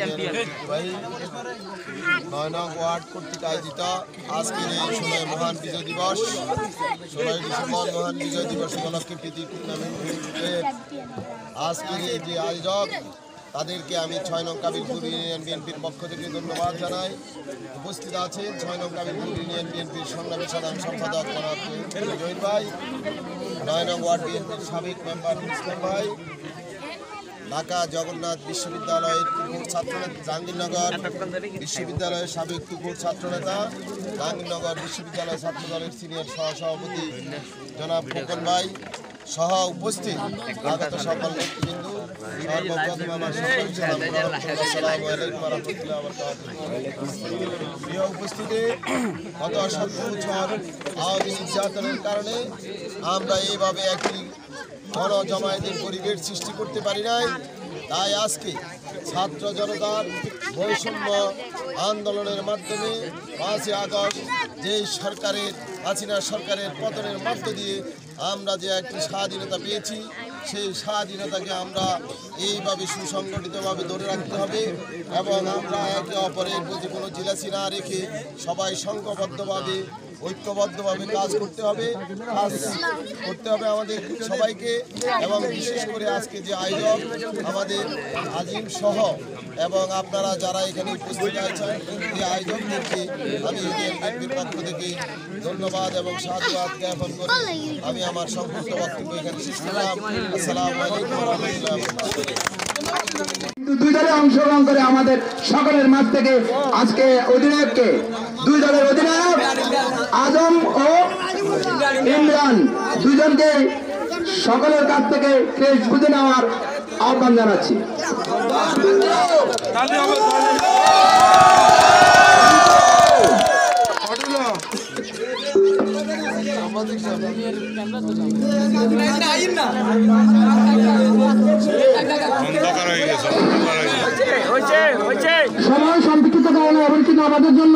9 নং ওয়ার্ড কর্তৃক আয়োজিত আজকের এই 16 মহান বিজয় দিবস 16 ডিসেম্বর মহান বিজয় দিবস উপলক্ষে প্রীতি টুর্নামেন্টের আজকের এই যে আয়োজক তাদেরকে আমি 6 নং কাবিলপুর ইউনিয়ন বিএনপির পক্ষ থেকে ধন্যবাদ জানাই। উপস্থিত আছেন 6 নং কাবিলপুর ইউনিয়ন বিএনপির সংগ্রামী সাধারণ সম্পাদক জহির ভাই, 9 নং ওয়ার্ড বিএনপির সাবেক মেম্বার ইসলাম ভাই, ঢাকা জগন্নাথ বিশ্ববিদ্যালয়ের তুকুর ছাত্রনেতা জাহাঙ্গীরনগর বিশ্ববিদ্যালয়ের সাবেক তুকুর ছাত্রনেতা জাহাঙ্গীরনগর বিশ্ববিদ্যালয় ছাত্রদলের সিনিয়র সহসভাপতি জনাব খোকন ভাই সহ উপস্থিত আগত সকল নেতৃবৃন্দ, সর্বপ্রথম আমার প্রিয় উপস্থিতি, গত 17 বছর আওয়ামী নির্যাতনের কারণে আমরা এইভাবে একটি গণজমায়েতের পরিবেশ সৃষ্টি করতে পারি নাই। তাই আজকে ছাত্র জনতার বৈষম্য আন্দোলনের মাধ্যমে 5 আগস্ট যে হাসিনা সরকারের পতনের মধ্য দিয়ে আমরা যে একটি স্বাধীনতা পেয়েছি, সেই স্বাধীনতাকে আমরা এইভাবে সুসংগঠিতভাবে ধরে রাখতে হবে এবং আমরা একে অপরের প্রতি কোনো জেলাসি না রেখে সবাই সংঘবদ্ধভাবে ঐক্যবদ্ধভাবে কাজ করতে হবে আমাদের সবাইকে। এবং বিশেষ করে আজকে যে আয়োজক আমাদের আজিম সহ এবং আপনারা যারা এখানে উপস্থিত আছেন এই আয়োজকদেরকে আমি বিএনপির পক্ষ থেকে ধন্যবাদ এবং সাধুবাদ জ্ঞাপন করি আমি আমার সংক্ষিপ্ত বক্তব্য এখানে শেষ করলাম। আসসালামু আলাইকুম ওয়া রাহমাতুল্লাহি ওয়া বারাকাতুহু। দুই দলে অংশগ্রহণ করে আমাদের সকলের মাঝ থেকে আজকে অধিনায়ককে, দুই দলের অধিনায়ক আজম ও ইমরান দুজনকে সকলের কাছ থেকে ক্রেজ বুঝে নেওয়ার আহ্বান জানাচ্ছি। সময় সম্পৃক্ততা কারণে এবং কিন্তু আমাদের জন্য